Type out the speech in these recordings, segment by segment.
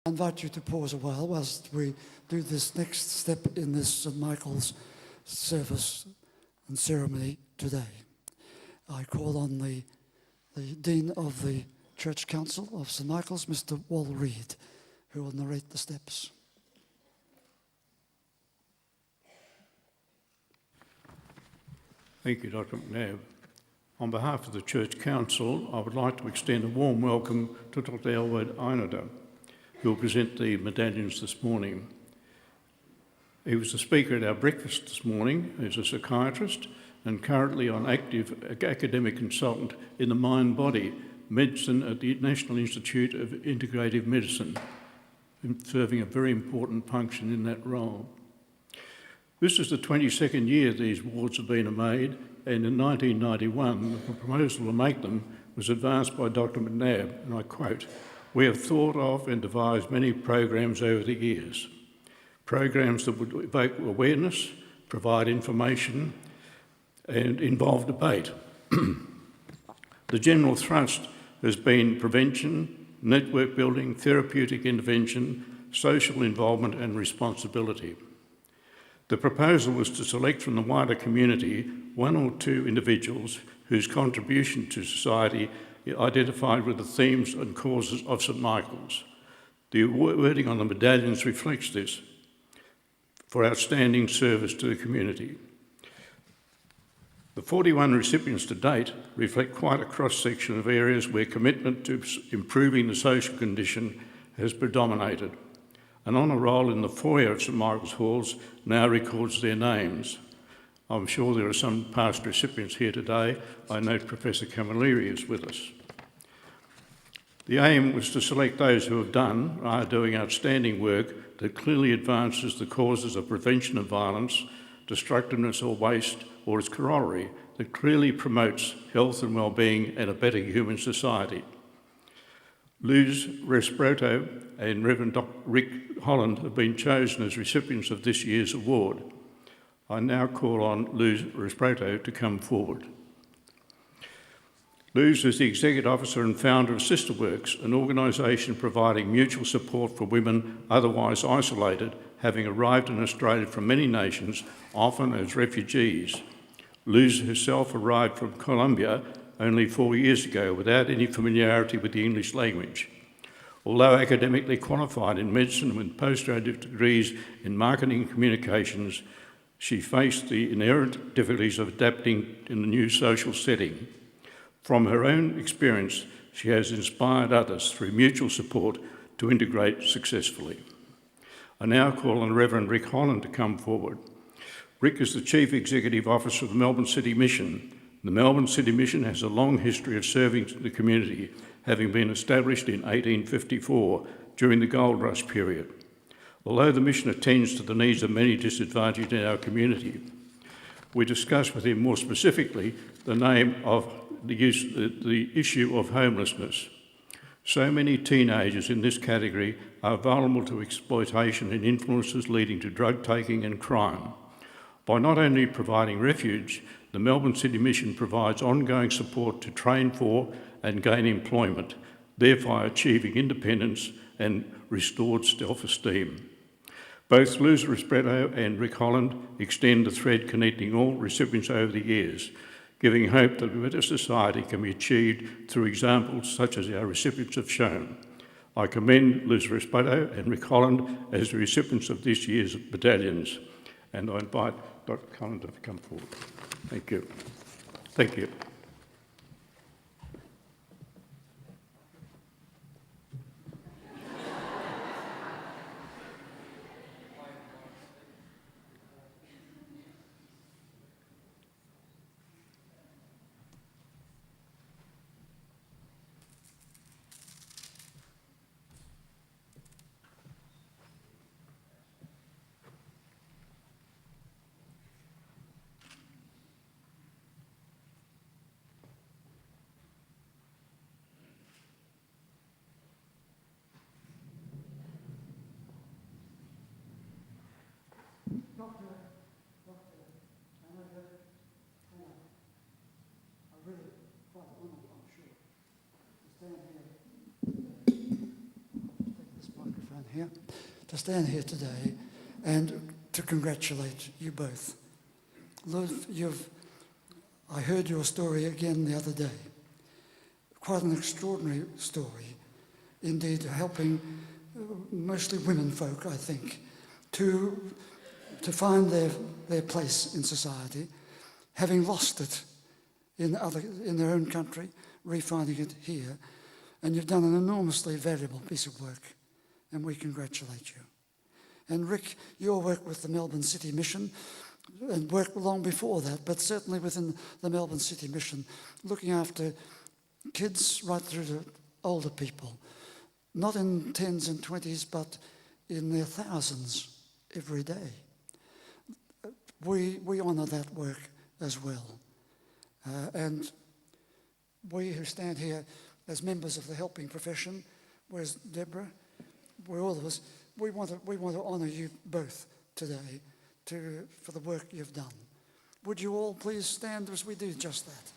I invite you to pause a while whilst we do this next step in this St. Michael's service and ceremony today. I call on the Dean of the Church Council of St. Michael's, Mr. Wal Reid, who will narrate the steps. Thank you, Dr. McNabb. On behalf of the Church Council, I would like to extend a warm welcome to Dr. Elwood Einada, who will present the medallions this morning. He was the speaker at our breakfast this morning. He's a psychiatrist and currently on active academic consultant in the mind-body medicine at the National Institute of Integrative Medicine, serving a very important function in that role. This is the 22nd year these awards have been made, and in 1991, the proposal to make them was advanced by Dr. McNabb, and I quote, "We have thought of and devised many programs over the years, programs that would evoke awareness, provide information, and involve debate. The general thrust has been prevention, network building, therapeutic intervention, social involvement, and responsibility. The proposal was to select from the wider community one or two individuals whose contribution to society identified with the themes and causes of St. Michael's. The wording on the medallions reflects this, for outstanding service to the community. The 41 recipients to date reflect quite a cross-section of areas where commitment to improving the social condition has predominated. An honour roll in the foyer of St. Michael's Halls now records their names. I'm sure there are some past recipients here today. I note Professor Camilleri is with us. The aim was to select those who have done, are doing outstanding work that clearly advances the causes of prevention of violence, destructiveness or waste, or its corollary, that clearly promotes health and well-being and a better human society. Luz Restrepo and Reverend Dr. Rick Holland have been chosen as recipients of this year's award. I now call on Luz Restrepo to come forward. Luz is the Executive Officer and founder of SisterWorks, an organisation providing mutual support for women otherwise isolated, having arrived in Australia from many nations, often as refugees. Luz herself arrived from Colombia only 4 years ago without any familiarity with the English language. Although academically qualified in medicine with postgraduate degrees in marketing and communications, she faced the inherent difficulties of adapting in the new social setting. From her own experience, she has inspired others through mutual support to integrate successfully. I now call on Reverend Rick Holland to come forward. Rick is the Chief Executive Officer of the Melbourne City Mission. The Melbourne City Mission has a long history of serving the community, having been established in 1854 during the gold rush period. Although the mission attends to the needs of many disadvantaged in our community, we discussed with him more specifically the issue of homelessness. So many teenagers in this category are vulnerable to exploitation and influences leading to drug taking and crime. By not only providing refuge, the Melbourne City Mission provides ongoing support to train for and gain employment, thereby achieving independence and restored self-esteem. Both Luz Restrepo and Rick Holland extend the thread connecting all recipients over the years, giving hope that a better society can be achieved through examples such as our recipients have shown. I commend Luz Restrepo and Rick Holland as the recipients of this year's medallions, and I invite Dr. Holland to come forward. Thank you. Thank you. here, to stand here today and to congratulate you both. Luz, I heard your story again the other day. Quite an extraordinary story, indeed, helping mostly women folk, I think, to find their place in society, having lost it in their own country, refinding it here. And you've done an enormously valuable piece of work, and we congratulate you. And Rick, your work with the Melbourne City Mission, and work long before that, but certainly within the Melbourne City Mission, looking after kids right through to older people, not in tens and 20s, but in their thousands every day. We honour that work as well. And we who stand here as members of the helping profession, whereas Deborah, we're all of us, we want to honour you both today for the work you've done. Would you all please stand as we do just that?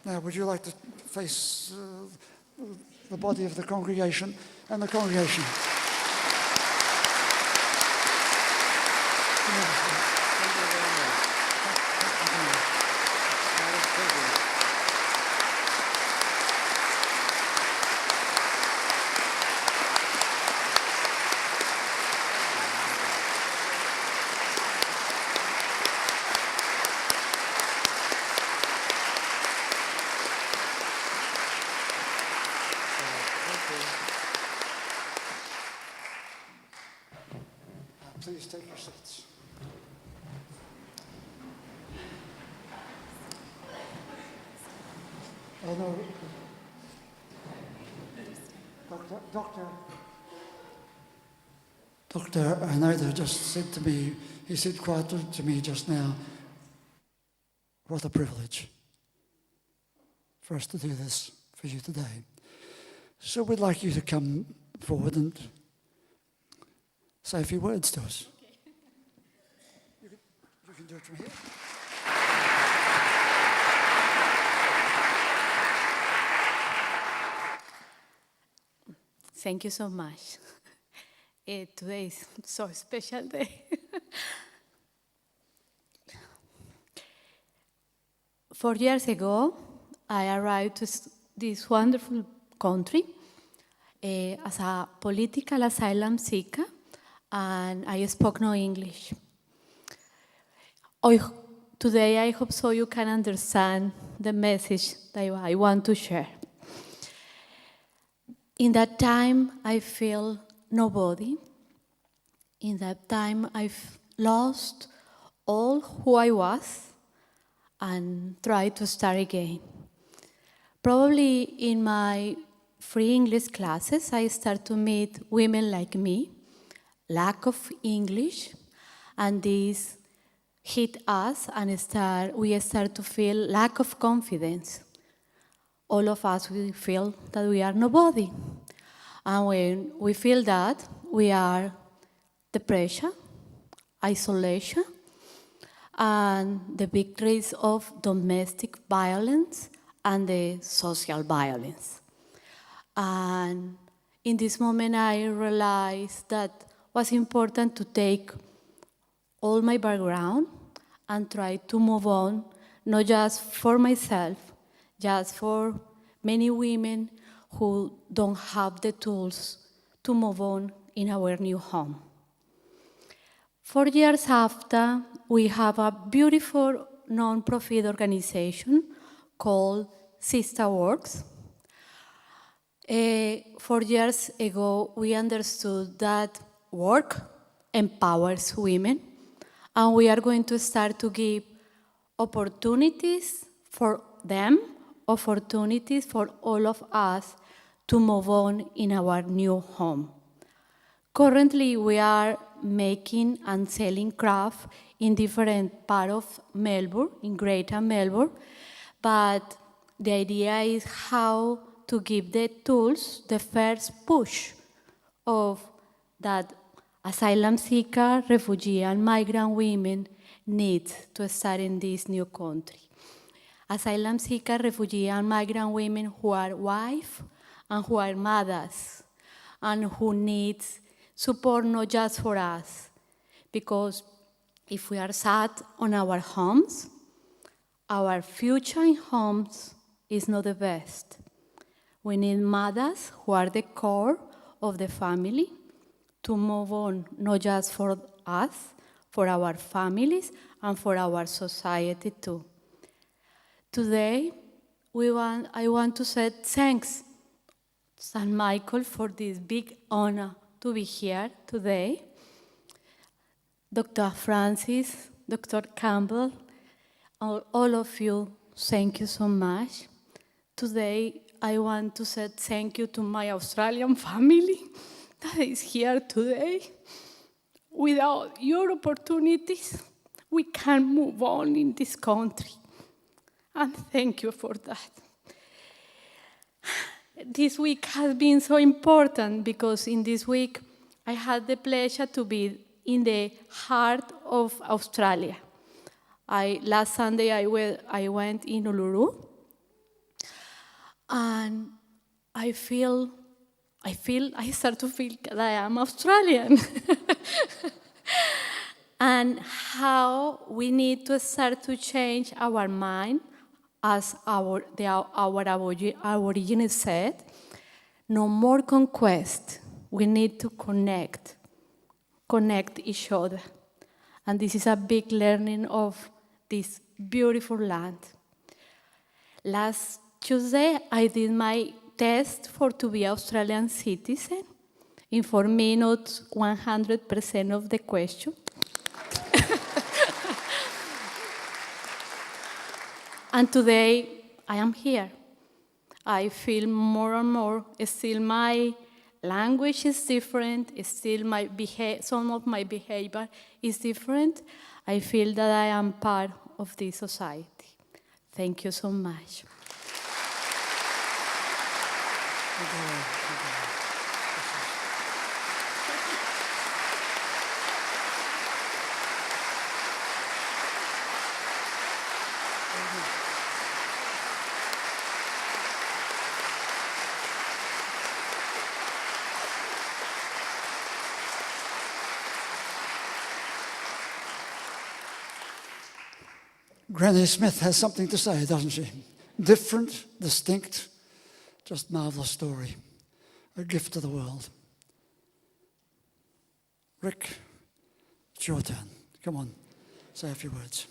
Now, would you like to face the body of the congregation and the congregation? Please take your seats. Oh no, Dr. Anida just said to me, he said quietly to me just now, what a privilege for us to do this for you today. So we'd like you to come forward and say a few words to us. Okay. You can do it from here. Thank you so much. Today is so special day. 4 years ago, I arrived to this wonderful country as a political asylum seeker, and I spoke no English. Today, I hope so you can understand the message that I want to share. In that time, I feel nobody. In that time, I've lost all who I was and tried to start again. Probably in my free English classes, I start to meet women like me, lack of English, and this hit us and we start to feel lack of confidence. All of us, we feel that we are nobody. And when we feel that, we are depression, isolation, and the big risk of domestic violence and the social violence. And in this moment, I realized that it was important to take all my background and try to move on, not just for myself, just for many women who don't have the tools to move on in our new home. 4 years after, we have a beautiful non-profit organization called SisterWorks. 4 years ago, we understood that work empowers women, and we are going to start to give opportunities for them, opportunities for all of us to move on in our new home. Currently, we are making and selling craft in different parts of Melbourne, in Greater Melbourne, but the idea is how to give the tools, the first push of that asylum seeker, refugee, and migrant women need to start in this new country. Asylum seeker, refugee, and migrant women who are wife and who are mothers and who need support not just for us. Because if we are sad on our homes, our future in homes is not the best. We need mothers who are the core of the family to move on, not just for us, for our families, and for our society too. Today, I want to say thanks, St. Michael, for this big honor to be here today. Dr. Francis, Dr. Campbell, all of you, thank you so much. Today, I want to say thank you to my Australian family that is here today. Without your opportunities, we can't move on in this country. And thank you for that. This week has been so important because in this week, I had the pleasure to be in the heart of Australia. Last Sunday, I went in Uluru, and I start to feel that I am Australian. And how we need to start to change our mind, as our Aborigines said, no more conquest. We need to connect each other. And this is a big learning of this beautiful land. Last Tuesday, I did my test to be Australian citizen. In 4 minutes, 100% of the question. And today, I am here. I feel more and more, still my language is different, still some of my behavior is different. I feel that I am part of this society. Thank you so much. Granny Smith has something to say, doesn't she? Different, distinct, just marvellous story. A gift to the world. Rick, it's your turn. Come on, say a few words.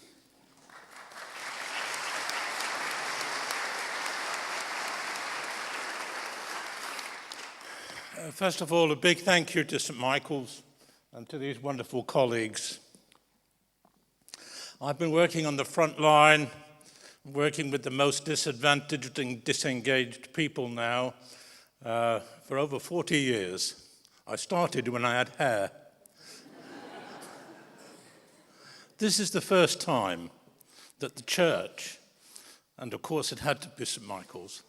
First of all, a big thank you to St. Michael's and to these wonderful colleagues. I've been working on the front line, working with the most disadvantaged and disengaged people now for over 40 years. I started when I had hair. This is the first time that the church, and of course it had to be St. Michael's,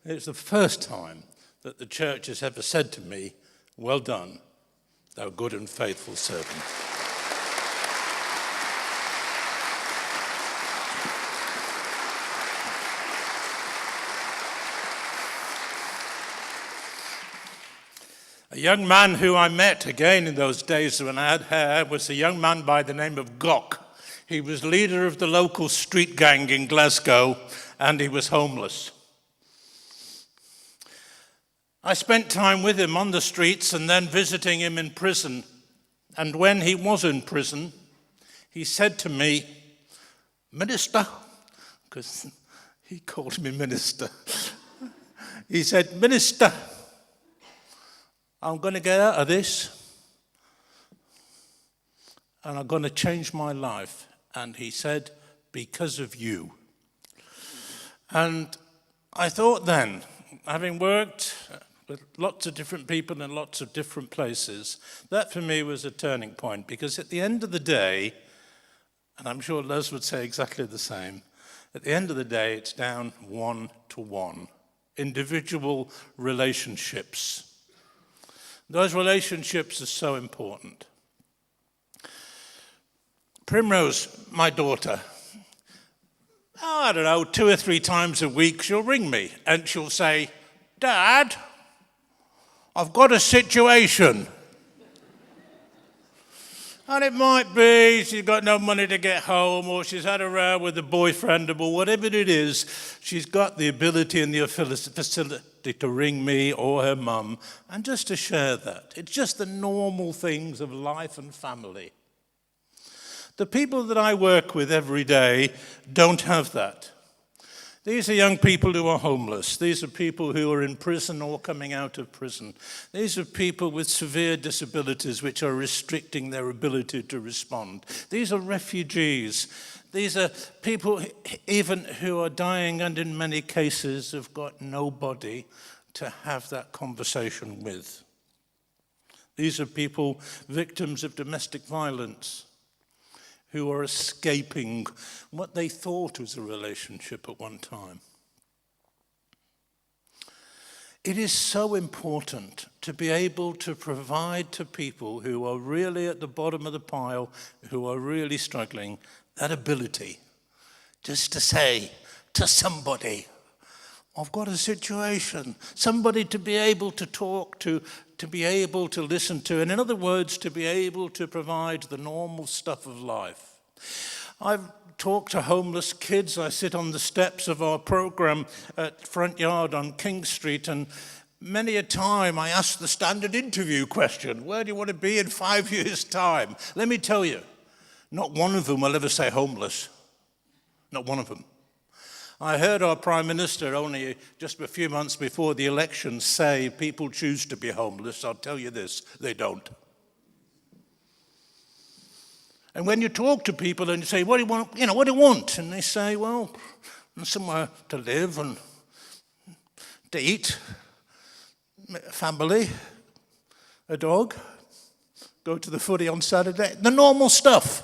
it's the first time that the church has ever said to me, "Well done, thou good and faithful servant." A young man who I met again in those days when I had hair was a young man by the name of Gok. He was leader of the local street gang in Glasgow, and he was homeless. I spent time with him on the streets and then visiting him in prison. And when he was in prison, he said to me, "Minister," because he called me minister. He said, "Minister, I'm going to get out of this and I'm going to change my life." And he said, "Because of you." And I thought then, having worked with lots of different people in lots of different places, that for me was a turning point, because at the end of the day, and I'm sure Luz would say exactly the same, at the end of the day, it's down one-to-one, individual relationships. Those relationships are so important. Primrose, my daughter, I don't know, 2 or 3 times a week she'll ring me and she'll say, Dad, I've got a situation. And it might be she's got no money to get home, or she's had a row with a boyfriend, or whatever it is, she's got the ability and the facility to ring me or her mum and just to share that. It's just the normal things of life and family. The people that I work with every day don't have that. These are young people who are homeless. These are people who are in prison or coming out of prison. These are people with severe disabilities which are restricting their ability to respond. These are refugees. These are people even who are dying and in many cases have got nobody to have that conversation with. These are people victims of domestic violence who are escaping what they thought was a relationship at one time. It is so important to be able to provide to people who are really at the bottom of the pile, who are really struggling, that ability just to say to somebody, I've got a situation, somebody to be able to talk to be able to listen to, and in other words, to be able to provide the normal stuff of life. I've talked to homeless kids. I sit on the steps of our program at Front Yard on King Street, and many a time I ask the standard interview question, where do you want to be in 5 years' time? Let me tell you, not one of them will ever say homeless. Not one of them. I heard our Prime Minister only just a few months before the election say people choose to be homeless. I'll tell you this, they don't. And when you talk to people and you say, what do you want? What do you want? And they say, well, somewhere to live and to eat, a family, a dog, go to the footy on Saturday, the normal stuff.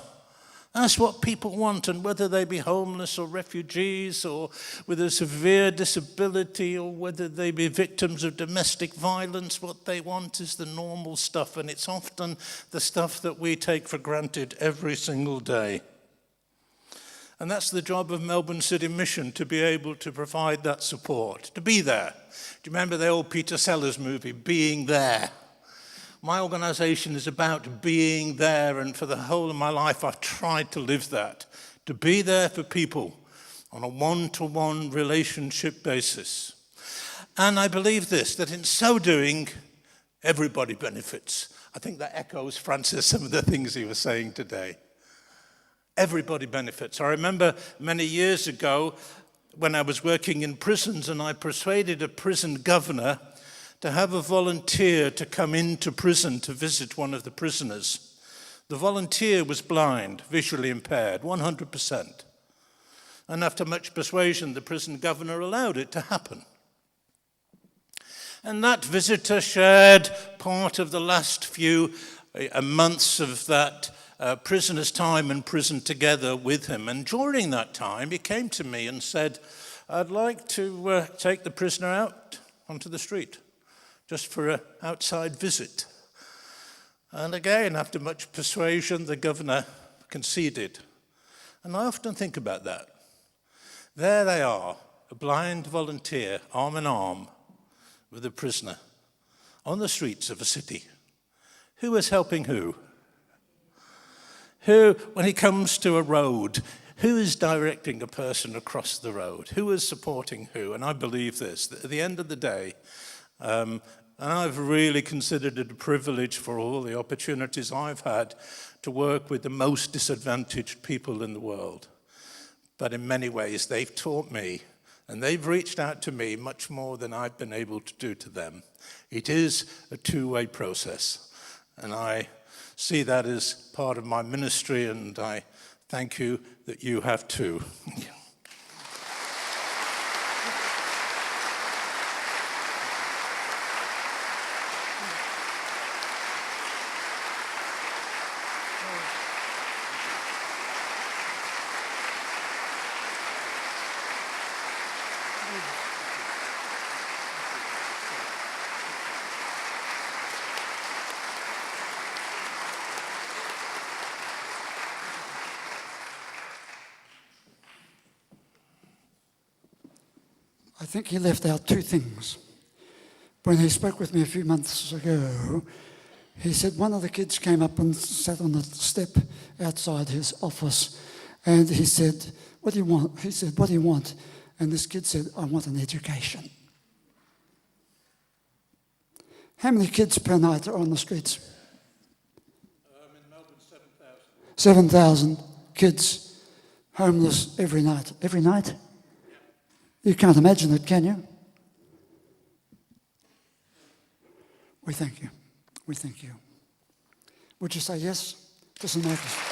That's what people want, and whether they be homeless or refugees or with a severe disability or whether they be victims of domestic violence, what they want is the normal stuff, and it's often the stuff that we take for granted every single day. And that's the job of Melbourne City Mission, to be able to provide that support, to be there. Do you remember the old Peter Sellers movie, Being There? My organisation is about being there, and for the whole of my life I've tried to live that, to be there for people on a one-to-one relationship basis. And I believe this, that in so doing, everybody benefits. I think that echoes, Francis, some of the things he was saying today. Everybody benefits. I remember many years ago when I was working in prisons, and I persuaded a prison governor to have a volunteer to come into prison to visit one of the prisoners. The volunteer was blind, visually impaired, 100%. And after much persuasion, the prison governor allowed it to happen. And that visitor shared part of the last few months of that prisoner's time in prison together with him. And during that time, he came to me and said, I'd like to take the prisoner out onto the street, just for an outside visit. And again, after much persuasion, the governor conceded. And I often think about that. There they are, a blind volunteer, arm in arm, with a prisoner, on the streets of a city. Who is helping who? Who, when it comes to a road, who is directing a person across the road? Who is supporting who? And I believe this, that at the end of the day, and I've really considered it a privilege for all the opportunities I've had to work with the most disadvantaged people in the world. But in many ways, they've taught me, and they've reached out to me much more than I've been able to do to them. It is a two-way process, and I see that as part of my ministry, and I thank you that you have too. I think he left out two things. when he spoke with me a few months ago, he said one of the kids came up and sat on the step outside his office, and he said, "What do you want?" He said, "What do you want?" And this kid said, "I want an education." How many kids per night are on the streets? In Melbourne, 7,000. 7,000 kids homeless every night. Every night? You can't imagine it, can you? We thank you. We thank you. Would you say yes to St. Michael's?